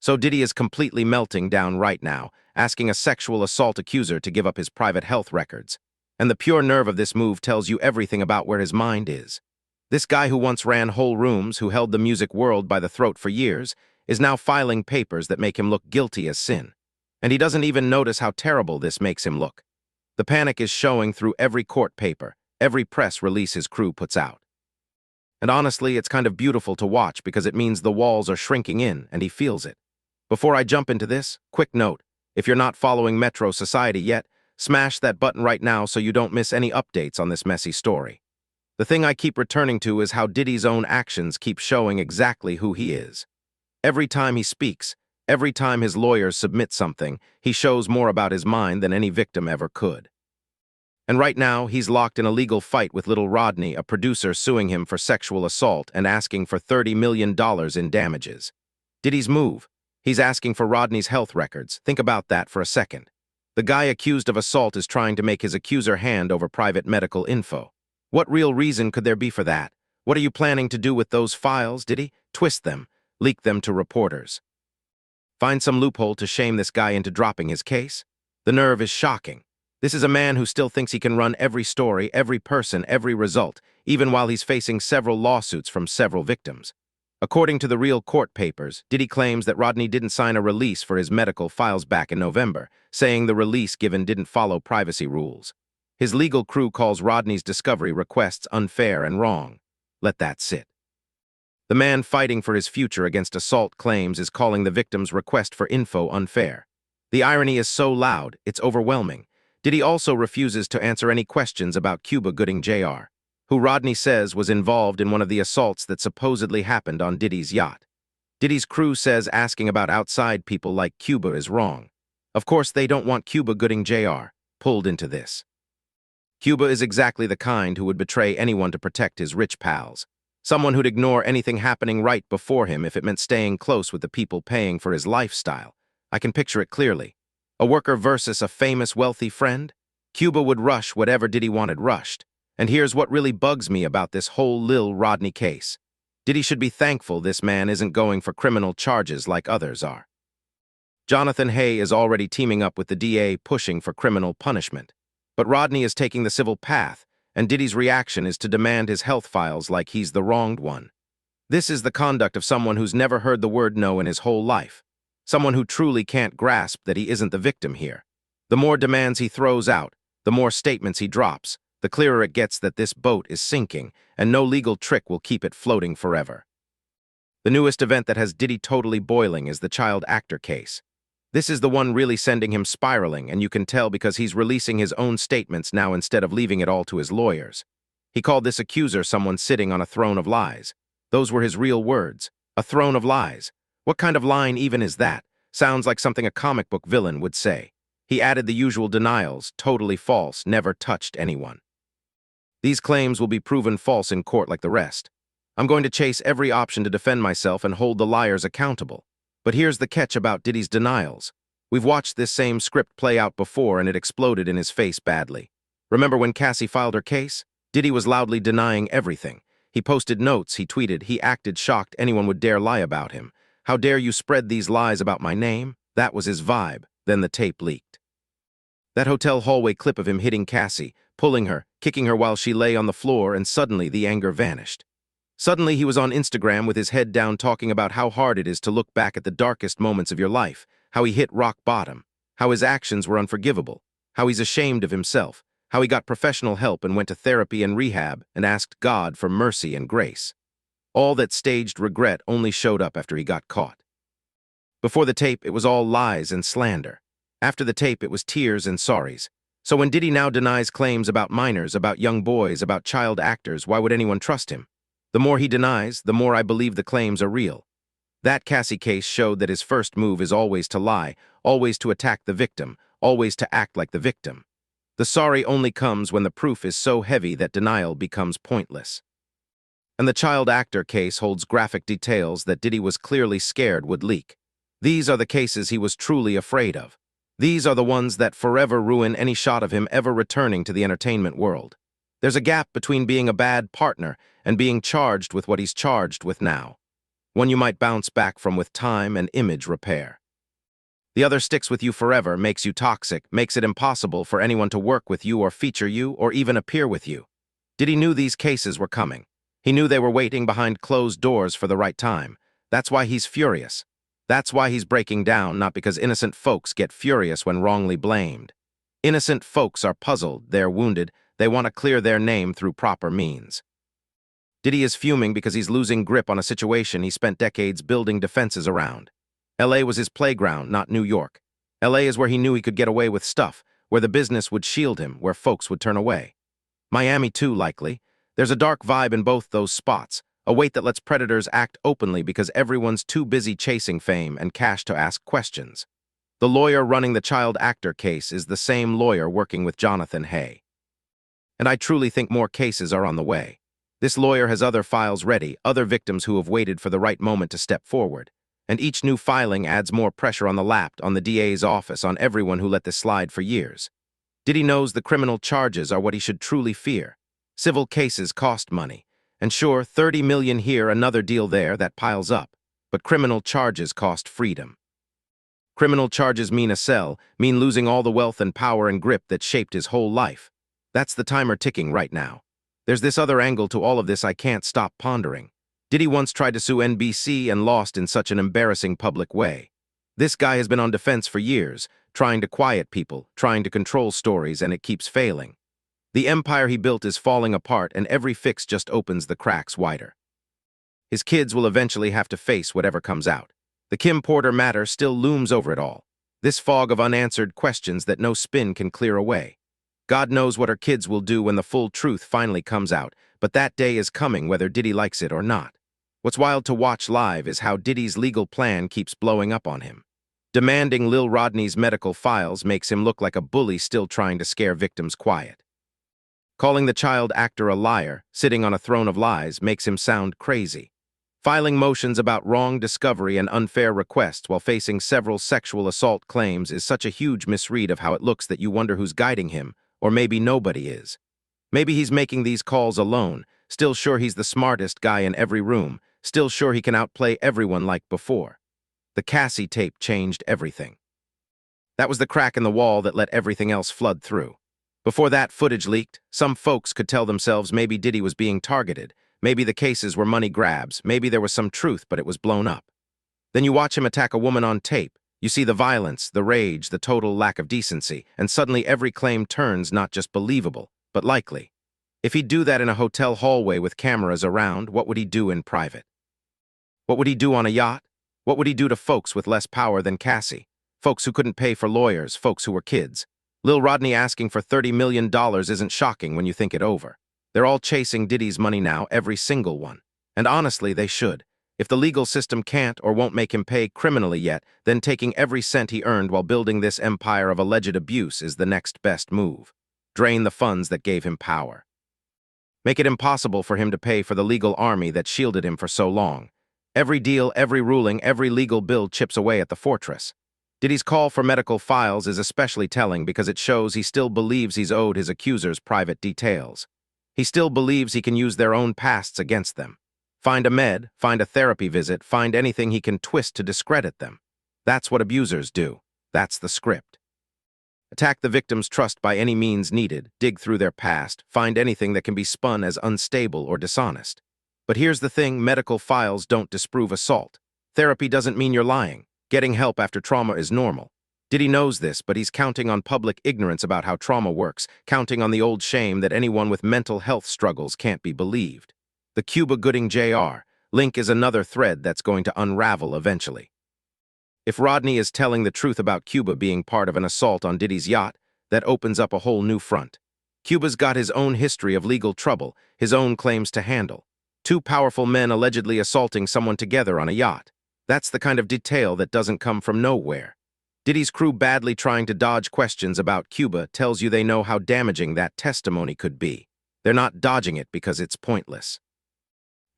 So Diddy is completely melting down right now, asking a sexual assault accuser to give up his private health records. And the pure nerve of this move tells you everything about where his mind is. This guy who once ran whole rooms, who held the music world by the throat for years, is now filing papers that make him look guilty as sin. And he doesn't even notice how terrible this makes him look. The panic is showing through every court paper, every press release his crew puts out. And honestly, it's kind of beautiful to watch because it means the walls are shrinking in and he feels it. Before I jump into this, quick note, if you're not following Metro Society yet, smash that button right now so you don't miss any updates on this messy story. The thing I keep returning to is how Diddy's own actions keep showing exactly who he is. Every time he speaks, every time his lawyers submit something, he shows more about his mind than any victim ever could. And right now, he's locked in a legal fight with little Rodney, a producer suing him for sexual assault and asking for $30 million in damages. Diddy's move. He's asking for Rodney's health records. Think about that for a second. The guy accused of assault is trying to make his accuser hand over private medical info. What real reason could there be for that? What are you planning to do with those files, Diddy? Twist them, leak them to reporters. Find some loophole to shame this guy into dropping his case? The nerve is shocking. This is a man who still thinks he can run every story, every person, every result, even while he's facing several lawsuits from several victims. According to the real court papers, Diddy claims that Rodney didn't sign a release for his medical files back in November, saying the release given didn't follow privacy rules. His legal crew calls Rodney's discovery requests unfair and wrong. Let that sit. The man fighting for his future against assault claims is calling the victim's request for info unfair. The irony is so loud, it's overwhelming. Diddy also refuses to answer any questions about Cuba Gooding Jr., who Rodney says was involved in one of the assaults that supposedly happened on Diddy's yacht. Diddy's crew says asking about outside people like Cuba is wrong. Of course, they don't want Cuba Gooding Jr. pulled into this. Cuba is exactly the kind who would betray anyone to protect his rich pals. Someone who'd ignore anything happening right before him if it meant staying close with the people paying for his lifestyle. I can picture it clearly. A worker versus a famous, wealthy friend? Cuba would rush whatever Diddy wanted rushed. And here's what really bugs me about this whole Lil Rodney case. Diddy should be thankful this man isn't going for criminal charges like others are. Jonathan Hay is already teaming up with the DA pushing for criminal punishment. But Rodney is taking the civil path, and Diddy's reaction is to demand his health files like he's the wronged one. This is the conduct of someone who's never heard the word no in his whole life. Someone who truly can't grasp that he isn't the victim here. The more demands he throws out, the more statements he drops, the clearer it gets that this boat is sinking, and no legal trick will keep it floating forever. The newest event that has Diddy totally boiling is the child actor case. This is the one really sending him spiraling, and you can tell because he's releasing his own statements now instead of leaving it all to his lawyers. He called this accuser someone sitting on a throne of lies. Those were his real words. A throne of lies. What kind of line even is that? Sounds like something a comic book villain would say. He added the usual denials, totally false, never touched anyone. These claims will be proven false in court like the rest. I'm going to chase every option to defend myself and hold the liars accountable. But here's the catch about Diddy's denials. We've watched this same script play out before and it exploded in his face badly. Remember when Cassie filed her case? Diddy was loudly denying everything. He posted notes, he tweeted, he acted shocked anyone would dare lie about him. How dare you spread these lies about my name? That was his vibe. Then the tape leaked. That hotel hallway clip of him hitting Cassie, pulling her, kicking her while she lay on the floor, and suddenly the anger vanished. Suddenly he was on Instagram with his head down talking about how hard it is to look back at the darkest moments of your life, how he hit rock bottom, how his actions were unforgivable, how he's ashamed of himself, how he got professional help and went to therapy and rehab and asked God for mercy and grace. All that staged regret only showed up after he got caught. Before the tape, it was all lies and slander. After the tape, it was tears and sorries. So when Diddy now denies claims about minors, about young boys, about child actors, why would anyone trust him? The more he denies, the more I believe the claims are real. That Cassie case showed that his first move is always to lie, always to attack the victim, always to act like the victim. The sorry only comes when the proof is so heavy that denial becomes pointless. And the child actor case holds graphic details that Diddy was clearly scared would leak. These are the cases he was truly afraid of. These are the ones that forever ruin any shot of him ever returning to the entertainment world. There's a gap between being a bad partner and being charged with what he's charged with now. one you might bounce back from with time and image repair. The other sticks with you forever, makes you toxic, makes it impossible for anyone to work with you or feature you or even appear with you. Diddy knew these cases were coming. He knew they were waiting behind closed doors for the right time. That's why he's furious. That's why he's breaking down, not because innocent folks get furious when wrongly blamed. Innocent folks are puzzled, they're wounded, they want to clear their name through proper means. Diddy is fuming because he's losing grip on a situation he spent decades building defenses around. LA was his playground, not New York. LA is where he knew he could get away with stuff, where the business would shield him, where folks would turn away. Miami too, likely. There's a dark vibe in both those spots, a weight that lets predators act openly because everyone's too busy chasing fame and cash to ask questions. The lawyer running the child actor case is the same lawyer working with Jonathan Hay. And I truly think more cases are on the way. This lawyer has other files ready, other victims who have waited for the right moment to step forward. And each new filing adds more pressure on the lap, on the DA's office, on everyone who let this slide for years. Diddy knows the criminal charges are what he should truly fear. Civil cases cost money. And sure, 30 million here, another deal there, that piles up. But criminal charges cost freedom. Criminal charges mean a cell, mean losing all the wealth and power and grip that shaped his whole life. That's the timer ticking right now. There's this other angle to all of this I can't stop pondering. Diddy once tried to sue NBC and lost in such an embarrassing public way. This guy has been on defense for years, trying to quiet people, trying to control stories, and it keeps failing. The empire he built is falling apart, and every fix just opens the cracks wider. His kids will eventually have to face whatever comes out. The Kim Porter matter still looms over it all. This fog of unanswered questions that no spin can clear away. God knows what our kids will do when the full truth finally comes out, but that day is coming whether Diddy likes it or not. What's wild to watch live is how Diddy's legal plan keeps blowing up on him. Demanding Lil Rodney's medical files makes him look like a bully still trying to scare victims quiet. Calling the child actor a liar, sitting on a throne of lies, makes him sound crazy. Filing motions about wrong discovery and unfair requests while facing several sexual assault claims is such a huge misread of how it looks that you wonder who's guiding him, or maybe nobody is. Maybe he's making these calls alone, still sure he's the smartest guy in every room, still sure he can outplay everyone like before. The Cassie tape changed everything. That was the crack in the wall that let everything else flood through. Before that footage leaked, some folks could tell themselves maybe Diddy was being targeted, maybe the cases were money grabs, maybe there was some truth but it was blown up. Then you watch him attack a woman on tape, you see the violence, the rage, the total lack of decency, and suddenly every claim turns not just believable, but likely. If he'd do that in a hotel hallway with cameras around, what would he do in private? What would he do on a yacht? What would he do to folks with less power than Cassie? Folks who couldn't pay for lawyers, folks who were kids. Lil Rodney asking for $30 million isn't shocking when you think it over. They're all chasing Diddy's money now, every single one. And honestly, they should. If the legal system can't or won't make him pay criminally yet, then taking every cent he earned while building this empire of alleged abuse is the next best move. Drain the funds that gave him power. Make it impossible for him to pay for the legal army that shielded him for so long. Every deal, every ruling, every legal bill chips away at the fortress. Diddy's call for medical files is especially telling because it shows he still believes he's owed his accusers private details. He still believes he can use their own pasts against them. Find a med, find a therapy visit, find anything he can twist to discredit them. That's what abusers do. That's the script. Attack the victim's trust by any means needed, dig through their past, find anything that can be spun as unstable or dishonest. But here's the thing, medical files don't disprove assault. Therapy doesn't mean you're lying. Getting help after trauma is normal. Diddy knows this, but he's counting on public ignorance about how trauma works, counting on the old shame that anyone with mental health struggles can't be believed. The Cuba Gooding Jr. link is another thread that's going to unravel eventually. If Rodney is telling the truth about Cuba being part of an assault on Diddy's yacht, that opens up a whole new front. Cuba's got his own history of legal trouble, his own claims to handle. Two powerful men allegedly assaulting someone together on a yacht. That's the kind of detail that doesn't come from nowhere. Diddy's crew badly trying to dodge questions about Cuba tells you they know how damaging that testimony could be. They're not dodging it because it's pointless.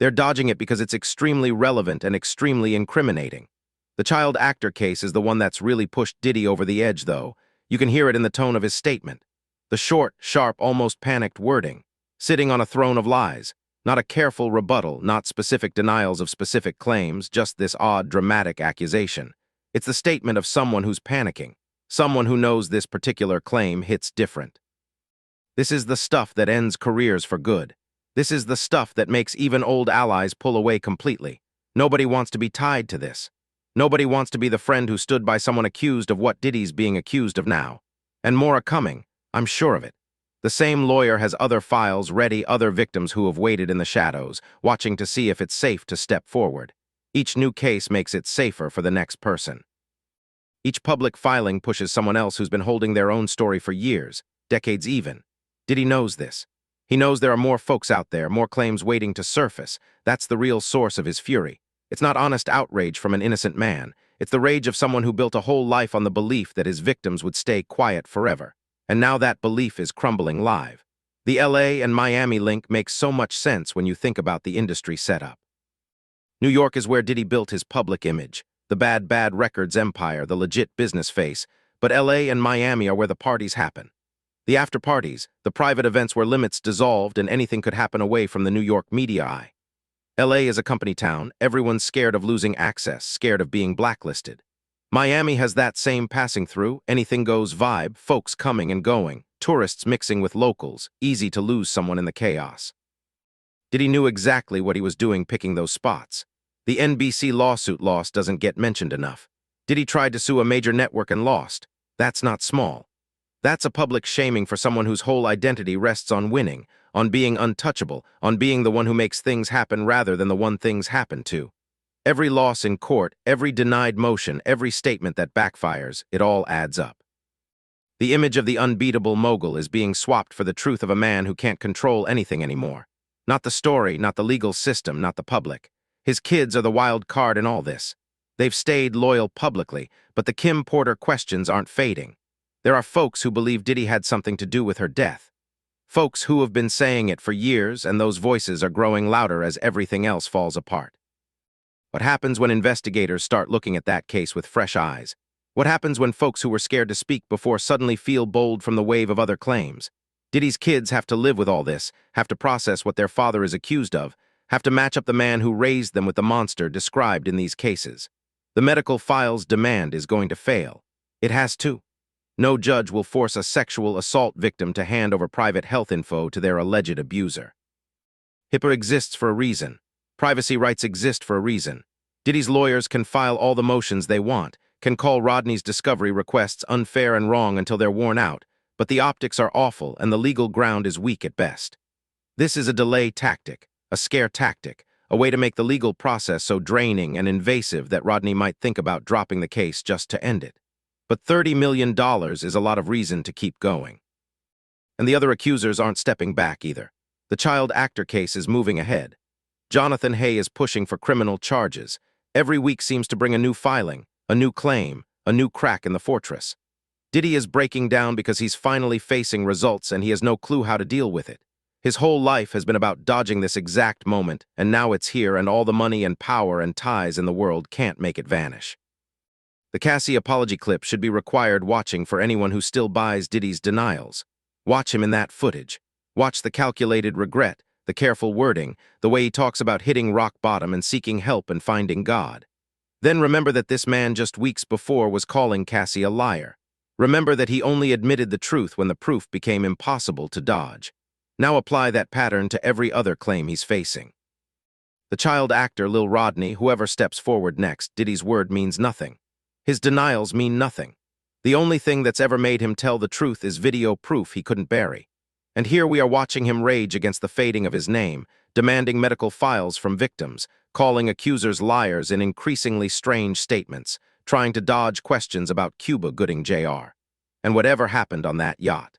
They're dodging it because it's extremely relevant and extremely incriminating. The child actor case is the one that's really pushed Diddy over the edge, though. You can hear it in the tone of his statement. The short, sharp, almost panicked wording. Sitting on a throne of lies. Not a careful rebuttal, not specific denials of specific claims, just this odd, dramatic accusation. It's the statement of someone who's panicking, someone who knows this particular claim hits different. This is the stuff that ends careers for good. This is the stuff that makes even old allies pull away completely. Nobody wants to be tied to this. Nobody wants to be the friend who stood by someone accused of what Diddy's being accused of now. And more are coming, I'm sure of it. The same lawyer has other files ready, other victims who have waited in the shadows, watching to see if it's safe to step forward. Each new case makes it safer for the next person. Each public filing pushes someone else who's been holding their own story for years, decades even. Diddy knows this. He knows there are more folks out there, more claims waiting to surface. That's the real source of his fury. It's not honest outrage from an innocent man. It's the rage of someone who built a whole life on the belief that his victims would stay quiet forever. And now that belief is crumbling live. The LA and Miami link makes so much sense when you think about the industry setup. New York is where Diddy built his public image, the bad records empire, the legit business face, but LA and Miami are where the parties happen. The after parties, the private events where limits dissolved and anything could happen away from the New York media eye. LA is a company town, everyone's scared of losing access, scared of being blacklisted. Miami has that same passing through, anything goes vibe, folks coming and going, tourists mixing with locals, easy to lose someone in the chaos. Diddy knew exactly what he was doing picking those spots. The NBC lawsuit loss doesn't get mentioned enough. Diddy tried to sue a major network and lost. That's not small. That's a public shaming for someone whose whole identity rests on winning, on being untouchable, on being the one who makes things happen rather than the one things happen to. Every loss in court, every denied motion, every statement that backfires, it all adds up. The image of the unbeatable mogul is being swapped for the truth of a man who can't control anything anymore. Not the story, not the legal system, not the public. His kids are the wild card in all this. They've stayed loyal publicly, but the Kim Porter questions aren't fading. There are folks who believe Diddy had something to do with her death. Folks who have been saying it for years, and those voices are growing louder as everything else falls apart. What happens when investigators start looking at that case with fresh eyes? What happens when folks who were scared to speak before suddenly feel bold from the wave of other claims? Diddy's kids have to live with all this, have to process what their father is accused of, have to match up the man who raised them with the monster described in these cases. The medical files demand is going to fail. It has to. No judge will force a sexual assault victim to hand over private health info to their alleged abuser. HIPAA exists for a reason. Privacy rights exist for a reason. Diddy's lawyers can file all the motions they want, can call Rodney's discovery requests unfair and wrong until they're worn out, but the optics are awful and the legal ground is weak at best. This is a delay tactic, a scare tactic, a way to make the legal process so draining and invasive that Rodney might think about dropping the case just to end it. But $30 million is a lot of reason to keep going. And the other accusers aren't stepping back either. The child actor case is moving ahead. Jonathan Hay is pushing for criminal charges. Every week seems to bring a new filing, a new claim, a new crack in the fortress. Diddy is breaking down because he's finally facing results and he has no clue how to deal with it. His whole life has been about dodging this exact moment, and now it's here and all the money and power and ties in the world can't make it vanish. The Cassie apology clip should be required watching for anyone who still buys Diddy's denials. Watch him in that footage. Watch the calculated regret, the careful wording, the way he talks about hitting rock bottom and seeking help and finding God. Then remember that this man just weeks before was calling Cassie a liar. Remember that he only admitted the truth when the proof became impossible to dodge. Now apply that pattern to every other claim he's facing. The child actor Lil Rodney, whoever steps forward next, Diddy's word means nothing. His denials mean nothing. The only thing that's ever made him tell the truth is video proof he couldn't bury. And here we are watching him rage against the fading of his name, demanding medical files from victims, calling accusers liars in increasingly strange statements, trying to dodge questions about Cuba Gooding Jr. and whatever happened on that yacht.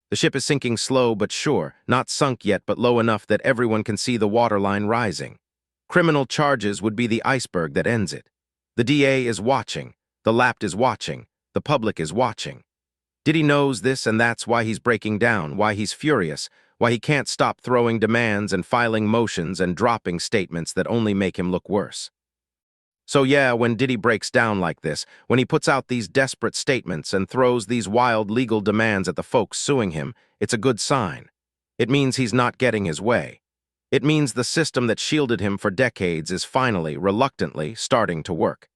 The ship is sinking slow but sure, not sunk yet but low enough that everyone can see the waterline rising. Criminal charges would be the iceberg that ends it. The DA is watching, the lapped is watching, the public is watching. Diddy knows this, and that's why he's breaking down, why he's furious, why he can't stop throwing demands and filing motions and dropping statements that only make him look worse. So yeah, when Diddy breaks down like this, when he puts out these desperate statements and throws these wild legal demands at the folks suing him, it's a good sign. It means he's not getting his way. It means the system that shielded him for decades is finally, reluctantly, starting to work.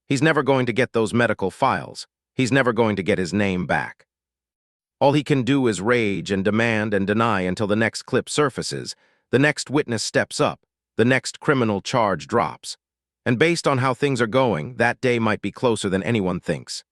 He's never going to get those medical files. He's never going to get his name back. All he can do is rage and demand and deny until the next clip surfaces, the next witness steps up, the next criminal charge drops. And based on how things are going, that day might be closer than anyone thinks.